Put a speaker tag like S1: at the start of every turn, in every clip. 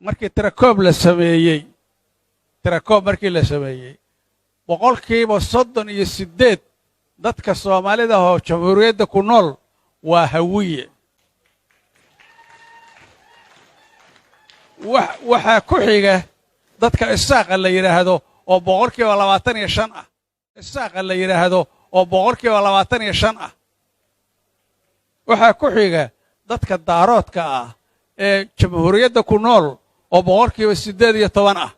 S1: markii tirakoob markii la sameeyey boqolkiiba 38 dadka Soomaalida oo jamhuuriyadda ku nool waa hawiye waxa ku xiga dadka isaaqa la yiraahdo oo boqolkiiba 25 ah isaaqa la yiraahdo oo boqolkiiba 25 ah waxa ku xiga dadka daaroodka ah ee jamhuuriyadda ku nool oo boqolkiiba 18 ah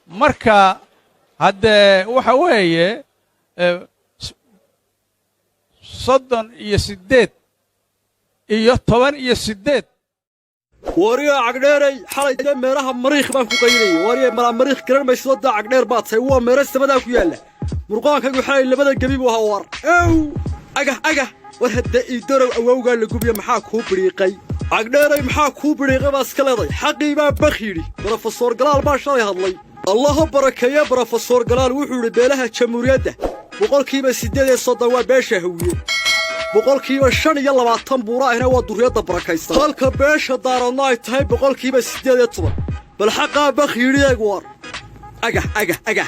S1: marka hadde waxa weeye 38 iyo 18
S2: wariya cagdheeray xalay meeraha mariikh baan ku qaylay wariya mariikh garan ma soo daa cagdheer baad say waa meera samada ku yaala murqaankagu xalay labada gabi buu hawar aga war hadda idoro awowga la gubiyo maxaa ku bariiqay cagdheeray maxaa ku bariiqay baas ka leeday xaqii baa bakhiri professor galaal baa shalay hadlay الله بركيه بروفيسور جلال وحول بيلها جمهوريته boqolkiiba 8 waa beesha hawiye boqolkiiba 5 iyo 20 buura ahna waa duriyada barakaysan halka beesha daaradna ay tahay boqolkiiba 8 bal xaqa bakhiriyeeg war aga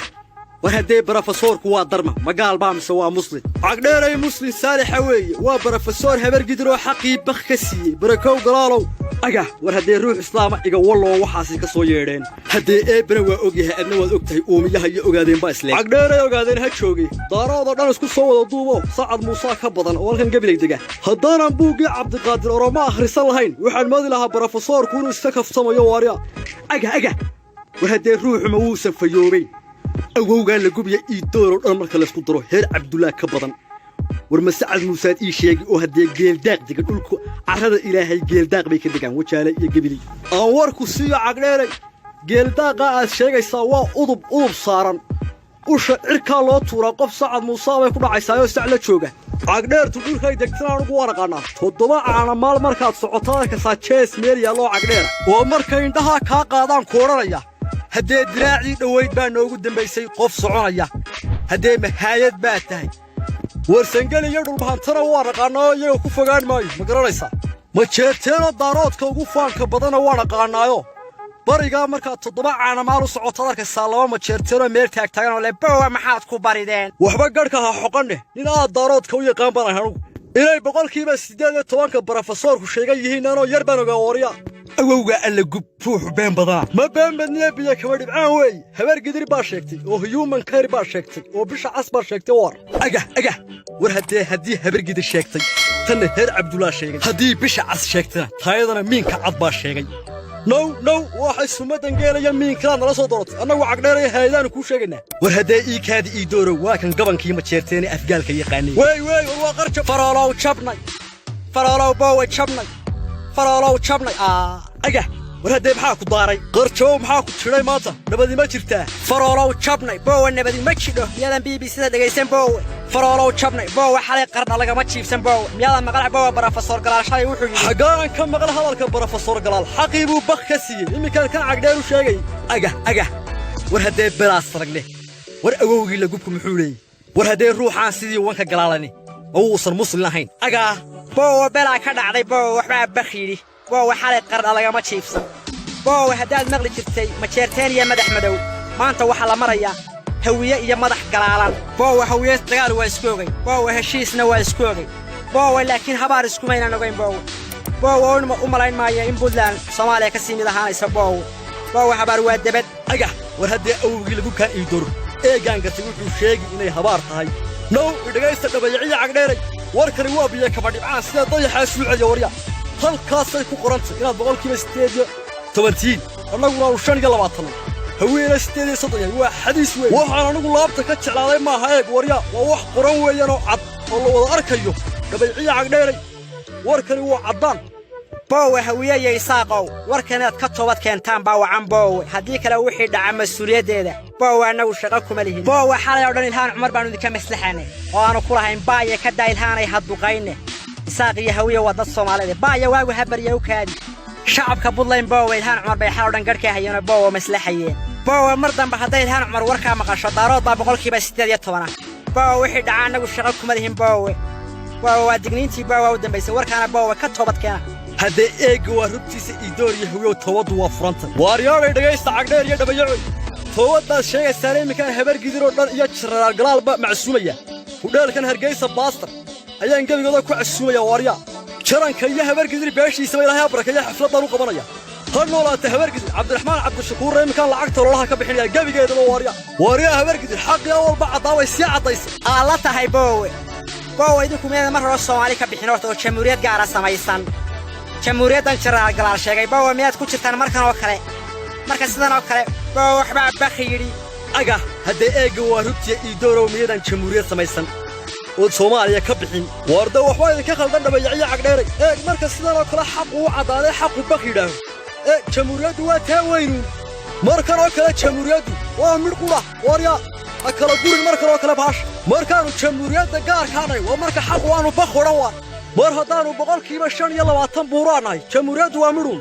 S2: وهدي بروفيسور كوا درما مقال بامس waa muslim cagdheeray muslim saalix weeye waa بروفيسور habar gidro xaqii bakh ka siiyay barakow galaalow aga war hadee ruux islaam iga wallo waxaas ka soo yeedheen hadee eebna waa og yahay adna waad ogtahay uumiyaha iyo ogaadeen ba isleen cagdheeray ogaadeen ha joogay daarooda dhan isku soo wada duubo saacad muusa ka badan oo halkan gabileg dega hadana buugi cabdiqaadir oroma akhrisan lahayn waxaan moodi lahaa بروفيسور kuunu iska kaftamayo wariya aga war hadee ruux ma uu safayoobay awowga la gubiyo idoro dhan marka la isku daro heer Cabdullaahi ka badan war mas'ad Muuse ii sheegay oo hadee geel daaq diga dhulku carrada Ilaahay geel daaq bay ka digaan wajaale iyo gabili aan warku siiyo cagdheeray geel daaqa aad sheegaysaa waa udub saaran usha cirka loo tuura qof Sacad Muuse bay ku dhacaysaa oo sacla jooga cagdheertu dhulkay degtaan ugu waraqana 7 caana maal markaad socotada ka saajees meel yaa loo cagdheer oo markay indhaha ka qaadaan kooranaya haddee diraacii dhaweyd baa noogu dambaysay qof soconaya haddee mahayad baa tahay warsangal iyo dhulbahantana waa raqaanaa iyaga ku fogaan maayo ma garanaysaa ma jeerteeno daaroodka ugu faanka badana waa raqaanaayo barigaa markaa 7 caana maal u socotada ka saalama ma jeerteeno meel taagtaagan oo le boowa maxaad ku barideen waxba gadhka ha xoqane nin aad daaroodka u yaqaan baan ahayn inay boqolkiiba 18 بروفيسورku sheegay yihiin anoo yar baan ogaa wariya awowga alla gub ruux been badan ma been badnaa biyo kaba dhibcaan way habar gidir baa sheegtay oo human care baa sheegtay oo bisha cas baa sheegtay war aga war hadii habar gidir sheegtay tan heer Cabdullaahi sheegay hadii bisha cas sheegtay taayadana miinka cad baa sheegay no waxay sumadan geelaya miinka nala soo doortay anagu cagdheeray haydaan ku sheegaynaa war hadee ii kaadi ii dooro waa kan gabankii ma jeerteen afgaalka yaqaanay way war waa qarjo faralow jabnay faralow boowe jabnay faralow jabnay aga war hadee maxaa ku daaray qarjo maxaa ku jiray maanta nabadi ma jirtaa faralow jabnay boowe nabadi ma jiro yadan BBC-da dhageysan boowe faralow jabnay boowe xalay qarna laga ma jiibsan boowe miyadan maqal boowe بروفيسور galaal shalay wuxuu yiri xagaan ka maqal hadalka بروفيسور galaal xaqiibu bakh ka siiyay imika kan cagdheer u sheegay aga war hadee balaas ragle war awowgii la gubku muxuu leeyay war hadee ruuxaan sidii wanka galaalani oo uusan muslim ahayn aga boowe bala ka dhacday boowe waxba bakhiri boowe xalay qarna laga ma jiibsan boowe hadaad maqli jirtay ma jeerteen iyo madax madow maanta waxa la marayaa hawiye iyo madax galaalan boowe hawiye dagaal waa iskoogay boowe heshiisna waa iskoogay boowe laakiin habaar isku mayna noqon boowe u malayn maayo in Puntland Soomaaliya ka siimid ahaanaysa boowe habaar waa dabad aga war hadee awowgii lagu ka iidor eegaangatay wuxuu sheegay inay habaar tahay no dhagaysta dhabayciya cagdheeray warkani waa biyo kaba dhibcaan sida dayaxa suucaya wariya halkaasay ku qorantay inaad boqolkiiba 18 annaguna 25 haweena 8 waa xadiis weey waxaan anigu laabta ka jeclaaday ma aha eeg wariya waa wax qoran weeyaan oo cad oo la wada arkayo dhabayciya cagdheeray warkani waa cadaan boowe hawiye iyo isaaqow warkanaad ka toobad keentaan baa wacan boowe haddii kale wixii dhaca mas'uuliyadeeda boowe anagu shaqo kuma lihin boowe xalay oo dhan ilhaan cumar baan idinka maslaxaanay oo aanu ku lahayn baaye ka daa ilhaanay hadduqayne isaaq iyo hawiye waa dad Soomaaliyeed baaye waagu habariya u kaadi shacabka Puntland boowe ilhaan cumar bay xalay oo dhan garhka hayeen boowe maslaxayeen boowe mar dambe hadday ilhaan cumar warka maqasho daarood baa boqolkiiba 18 boowe wixii dhaca anagu shaqo kuma lihin boowe
S3: waa digniintii baa u dambaysay warkaana baa ka toobad keena
S2: haddee eega waa rugtiisa iidoor iyo hawiyow toobaddu waa furanta waaryaadhay dhegaysta cagdheer iyo dhabayacoy toobad baad sheegaysaana iminkaan habar gidiroo dhan iyo jararaal galaalba macsuumaya hudheelkan hargeysa baastar ayaan gebigooda ku casuumaya waaryaa jaranka iyo habar gidir beeshiisaba ilaahay abrakeeya xafladdan u qabanaya ha noolaata habar gidir cabdiraxmaan cabdishakuurre iminkaan lacagta lolaha ka bixinaya gebigeedaba waaryaa habar gidir xaqii walba caddaaway sii caddaysay
S3: aa la tahay boowe idinku meeda mar hore Soomaali ka bixin horta oo jamhuuriyad gaar ah samaysan jamhuuriyaddan jararaal galaal sheegay boowe miyaad ku jirtaan markan oo kale marka sidan oo kale boowe waxba bakhiyiri
S2: aga haddee eega waa rugtiya iidoorow miyadan jamhuuriyad samaysan oo Soomaaliya ka bixin warda waxba idinka khaldan dhabayaciya cagdheeray eeg marka sidan oo kale xaq uu cadaaday xaq u bakhiyidhaah jamhuuriyaddu waa taa weynuun markan oo kale jamhuuriyaddu waa mid qura waryaa akala gurin markan oo kale baash markaanu jamhuuriyadda gaarkaanay waa marka xaq waanu bakhoran waa mar haddaanu 25% buuraanahay jamhuuriyaddu waa midhuun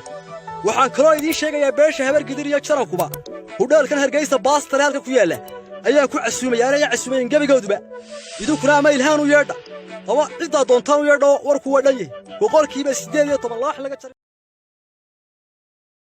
S2: waxaan kaloo idiin sheegayaa beesha habar gidir iyo jarankuba hudheelkan hargeysa baastar halka ku yaala ayaan ku casuumaya anaya casuumayn gebigooduba idinkuna ama ilhaan u yeedha ama ciddaa doontaan u yeedho warku waa dhan yahay 8% laax laga jaray